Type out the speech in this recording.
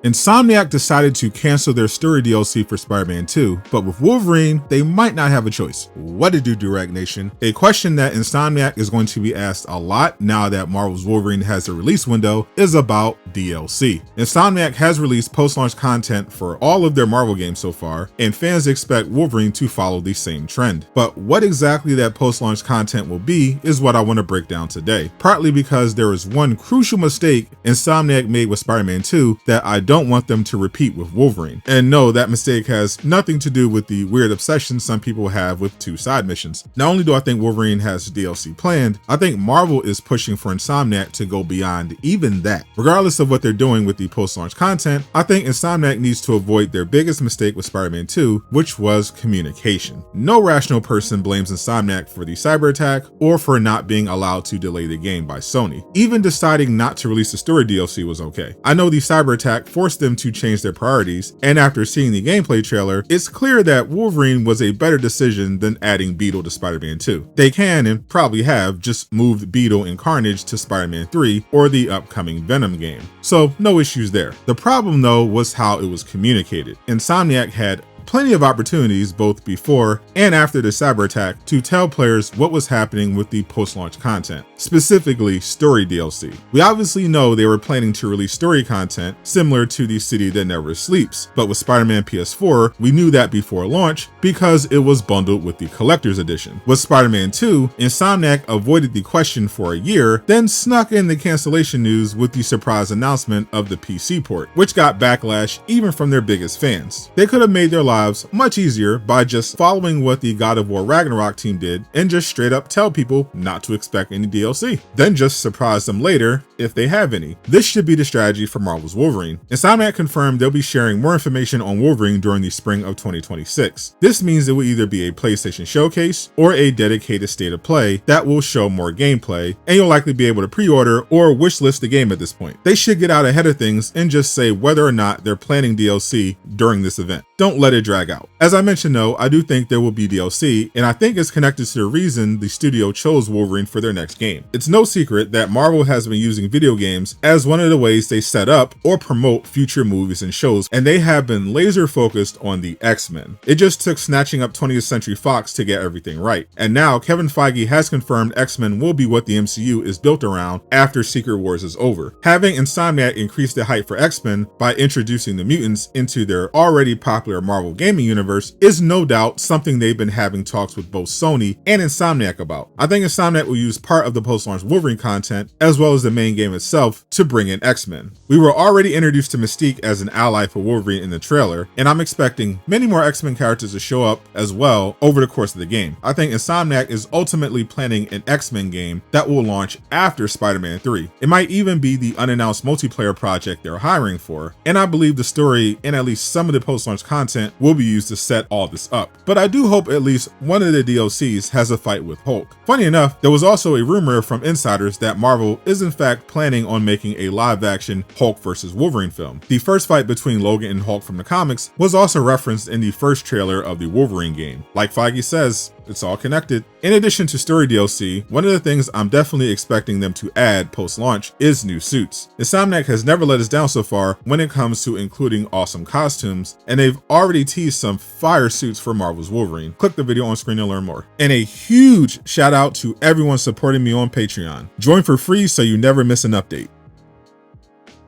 Insomniac decided to cancel their story DLC for Spider-Man 2, but with Wolverine, they might not have a choice. What to do, Durag Nation? A question that Insomniac is going to be asked a lot now that Marvel's Wolverine has a release window is about DLC. Insomniac has released post-launch content for all of their Marvel games so far, and fans expect Wolverine to follow the same trend. But what exactly that post-launch content will be is what I want to break down today, partly because there is one crucial mistake Insomniac made with Spider-Man 2 that I don't want them to repeat with Wolverine. And no, that mistake has nothing to do with the weird obsession some people have with 2 side missions. Not only do I think Wolverine has DLC planned, I think Marvel is pushing for Insomniac to go beyond even that. Regardless of what they're doing with the post-launch content, I think Insomniac needs to avoid their biggest mistake with Spider-Man 2, which was communication. No rational person blames Insomniac for the cyber attack or for not being allowed to delay the game by Sony. Even deciding not to release the story DLC was okay. I know the cyber attack forced them to change their priorities, and after seeing the gameplay trailer, it's clear that Wolverine was a better decision than adding Beetle to Spider-Man 2. They can, and probably have, just moved Beetle and Carnage to Spider-Man 3 or the upcoming Venom game. So no issues there. The problem though was how it was communicated. Insomniac had plenty of opportunities both before and after the cyber attack to tell players what was happening with the post-launch content, specifically story DLC. We obviously know they were planning to release story content similar to The City That Never Sleeps, but with Spider-Man PS4, we knew that before launch because it was bundled with the collector's edition. With Spider-Man 2, Insomniac avoided the question for a year, then snuck in the cancellation news with the surprise announcement of the PC port, which got backlash even from their biggest fans. They could have made their lives much easier by just following what the God of War Ragnarok team did and just straight up tell people not to expect any DLC, then just surprise them later if they have any. This should be the strategy for Marvel's Wolverine. Insomniac confirmed they'll be sharing more information on Wolverine during the spring of 2026. This means it will either be a PlayStation showcase or a dedicated state of play that will show more gameplay, and you'll likely be able to pre-order or wishlist the game at this point. They should get out ahead of things and just say whether or not they're planning DLC during this event. Don't let it drag out. As I mentioned though, I do think there will be DLC, and I think it's connected to the reason the studio chose Wolverine for their next game. It's no secret that Marvel has been using video games as one of the ways they set up or promote future movies and shows, and they have been laser focused on the X-Men. It just took snatching up 20th Century Fox to get everything right. And now Kevin Feige has confirmed X-Men will be what the MCU is built around after Secret Wars is over. Having Insomniac increase the hype for X-Men by introducing the mutants into their already popular Marvel gaming universe is no doubt something they've been having talks with both Sony and Insomniac about. I think Insomniac will use part of the post-launch Wolverine content as well as the main game itself to bring in X-Men. We were already introduced to Mystique as an ally for Wolverine in the trailer, and I'm expecting many more X-Men characters to show up as well over the course of the game. I think Insomniac is ultimately planning an X-Men game that will launch after Spider-Man 3. It might even be the unannounced multiplayer project they're hiring for, and I believe the story and at least some of the post-launch content will be used to set all this up. But I do hope at least one of the DLCs has a fight with Hulk. Funny enough, there was also a rumor from insiders that Marvel is in fact planning on making a live-action Hulk vs. Wolverine film. The first fight between Logan and Hulk from the comics was also referenced in the first trailer of the Wolverine game. Like Feige says, it's all connected. In addition to story DLC, one of the things I'm definitely expecting them to add post-launch is new suits. Insomniac has never let us down so far when it comes to including awesome costumes, and they've already teased some fire suits for Marvel's Wolverine. Click the video on screen to learn more. And a huge shout out to everyone supporting me on Patreon. Join for free so you never miss an update.